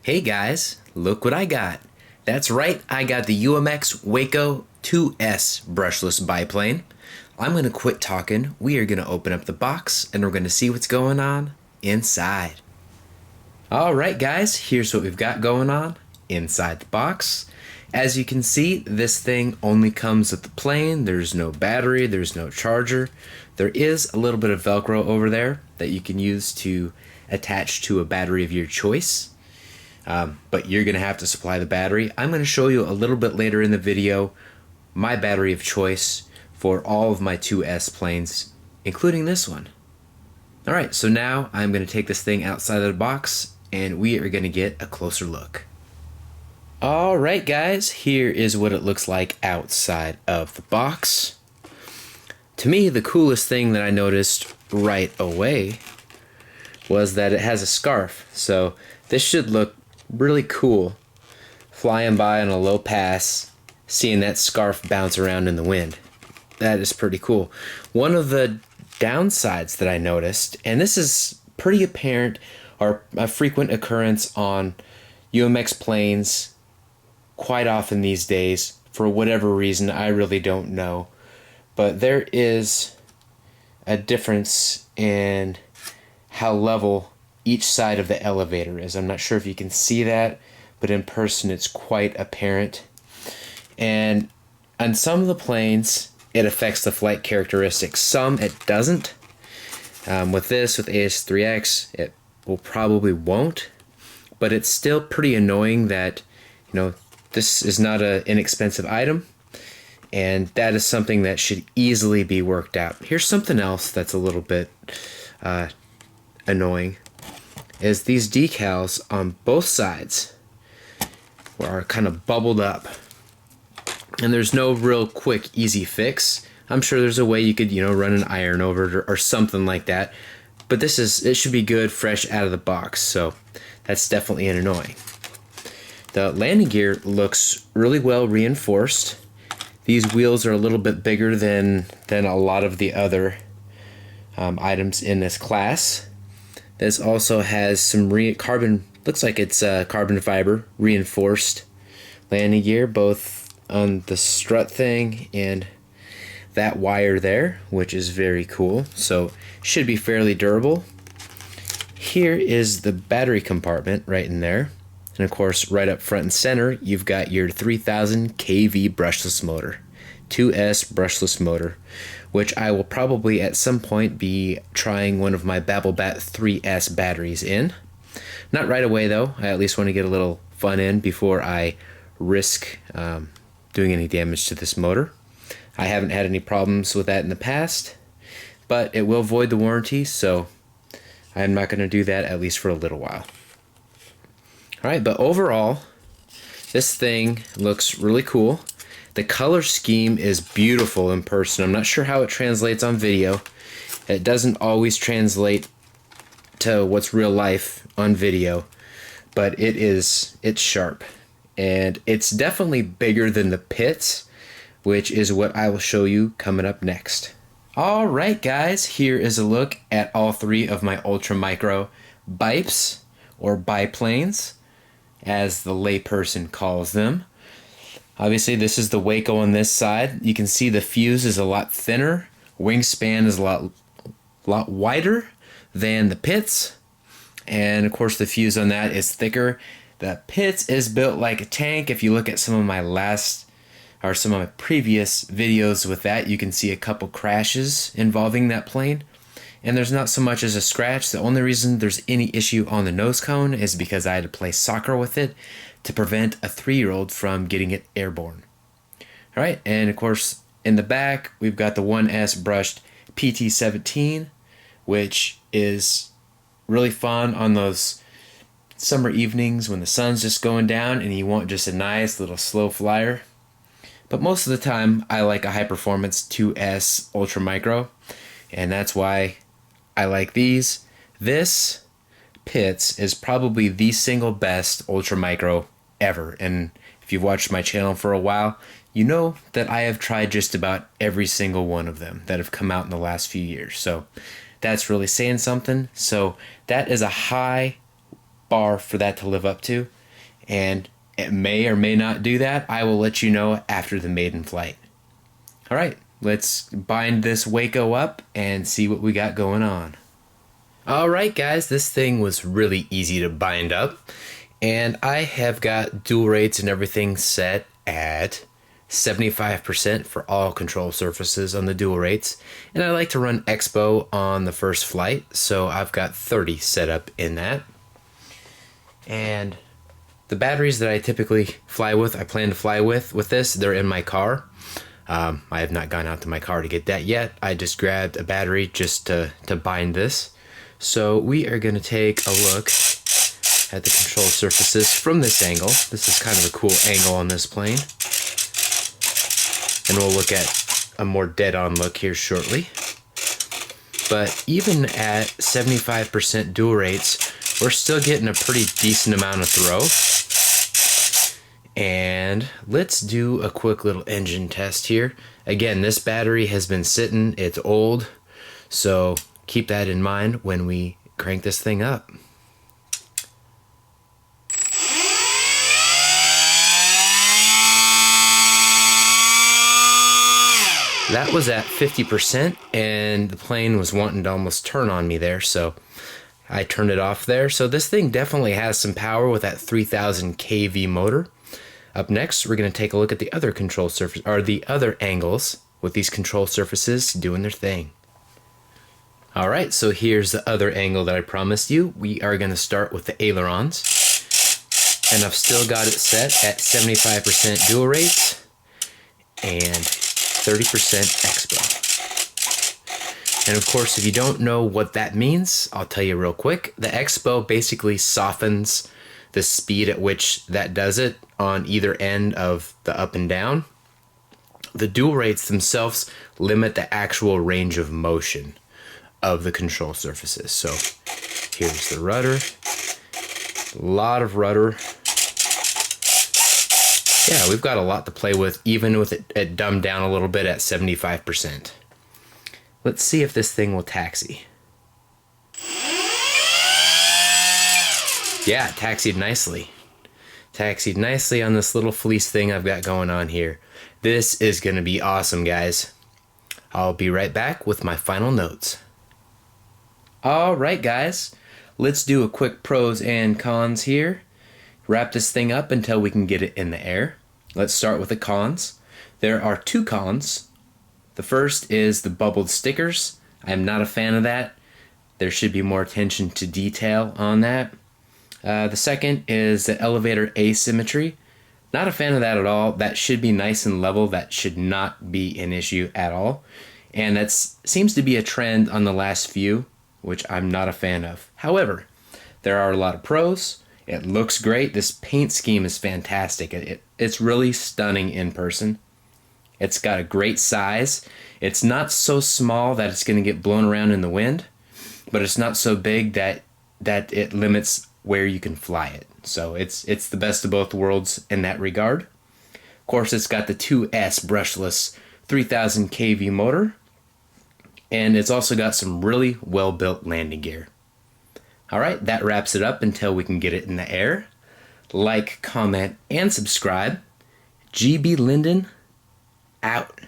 Hey guys, look what I got. That's right, I got the UMX Waco 2S brushless biplane. I'm going to quit talking, we are going to open up the box and we're going to see what's going on inside. Alright guys, here's what we've got going on inside the box. As you can see, this thing only comes with the plane. There's no battery, there's no charger. There is a little bit of Velcro over there that you can use to attach to a battery of your choice. But you're going to have to supply the battery. I'm going to show you a little bit later in the video my battery of choice for all of my 2S planes, including this one. Alright, so now I'm going to take this thing outside of the box and we are going to get a closer look. Alright guys, here is what it looks like outside of the box. To me, the coolest thing that I noticed right away was that it has a scarf. So this should look really cool flying by on a low pass, seeing that scarf bounce around in the wind. That is pretty cool. One of the downsides that I noticed, and this is pretty apparent or a frequent occurrence on UMX planes quite often these days, for whatever reason, I really don't know, but there is a difference in how level each side of the elevator is. I'm not sure if you can see that, but in person it's quite apparent. And on some of the planes, it affects the flight characteristics. Some it doesn't. With AS3X, it probably won't, but it's still pretty annoying that, this is not an inexpensive item, and that is something that should easily be worked out. Here's something else that's a little bit annoying, is these decals on both sides are kind of bubbled up, and there's no real quick easy fix. I'm sure there's a way you could run an iron over it or something like that, but it should be good fresh out of the box, so that's definitely an annoying. The landing gear looks really well reinforced. These wheels are a little bit bigger than a lot of the other items in this class. This also has some looks like it's carbon fiber reinforced landing gear, both on the strut thing and that wire there, which is very cool. So should be fairly durable. Here is the battery compartment right in there. And of course, right up front and center, you've got your 3000 kV brushless motor, 2S brushless motor, which I will probably at some point be trying one of my BattleBat 3S batteries in. Not right away though, I at least want to get a little fun in before I risk doing any damage to this motor. I haven't had any problems with that in the past, but it will void the warranty, so I'm not going to do that at least for a little while. Alright, but overall, this thing looks really cool. The color scheme is beautiful in person. I'm not sure how it translates on video. It doesn't always translate to what's real life on video, but it's sharp. And it's definitely bigger than the pits, which is what I will show you coming up next. Alright guys, here is a look at all three of my ultra micro bipes, or biplanes, as the layperson calls them. Obviously this is the Waco on this side. You can see the fuse is a lot thinner, wingspan is a lot wider than the pits, and of course the fuse on that is thicker. The pits is built like a tank. If you look at some of my previous videos with that, you can see a couple crashes involving that plane, and there's not so much as a scratch. The only reason there's any issue on the nose cone is because I had to play soccer with it to prevent a 3-year-old from getting it airborne. Alright, and of course in the back we've got the 1S brushed PT-17, which is really fun on those summer evenings when the sun's just going down and you want just a nice little slow flyer. But most of the time I like a high performance 2S ultra micro, and that's why I like these. This Pitts is probably the single best ultra micro ever, and if you've watched my channel for a while, you know that I have tried just about every single one of them that have come out in the last few years, so that's really saying something. So that is a high bar for that to live up to, and it may or may not do that. I will let you know after the maiden flight. All right, let's bind this Waco up and see what we got going on. All right, guys, this thing was really easy to bind up, and I have got dual rates and everything set at 75% for all control surfaces on the dual rates, and I like to run Expo on the first flight, so I've got 30 set up in that. And the batteries that I typically fly with, I plan to fly with this, they're in my car. I have not gone out to my car to get that yet. I just grabbed a battery just to bind this. So we are going to take a look at the control surfaces from this angle. This is kind of a cool angle on this plane. And we'll look at a more dead-on look here shortly. But even at 75% dual rates, we're still getting a pretty decent amount of throw. And let's do a quick little engine test here. Again, this battery has been sitting, it's old, so keep that in mind when we crank this thing up. That was at 50%, and the plane was wanting to almost turn on me there, so I turned it off there. So this thing definitely has some power with that 3000 kV motor. Up next, we're going to take a look at the other control surface, or the other angles with these control surfaces doing their thing. All right, so here's the other angle that I promised you. We are going to start with the ailerons, and I've still got it set at 75% dual rates and 30% Expo. And of course, if you don't know what that means, I'll tell you real quick. The Expo basically softens the speed at which that does it on either end of the up and down. The dual rates themselves limit the actual range of motion of the control surfaces. So here's the rudder. A lot of rudder. Yeah, we've got a lot to play with, even with it dumbed down a little bit at 75%. Let's see if this thing will taxi. Yeah, it taxied nicely. Taxied nicely on this little fleece thing I've got going on here. This is going to be awesome, guys. I'll be right back with my final notes. All right, guys. Let's do a quick pros and cons here. Wrap this thing up until we can get it in the air. Let's start with the cons. There are two cons. The first is the bubbled stickers. I'm not a fan of that. There should be more attention to detail on that. The second is the elevator asymmetry. Not a fan of that at all. That should be nice and level. That should not be an issue at all. And that seems to be a trend on the last few, which I'm not a fan of. However, there are a lot of pros. It looks great. This paint scheme is fantastic. It's really stunning in person. It's got a great size. It's not so small that it's going to get blown around in the wind, but it's not so big that it limits where you can fly it. So it's the best of both worlds in that regard. Of course, it's got the 2S brushless 3000 kV motor, and it's also got some really well-built landing gear. All right, that wraps it up until we can get it in the air. Like, comment, and subscribe. GBLynden out.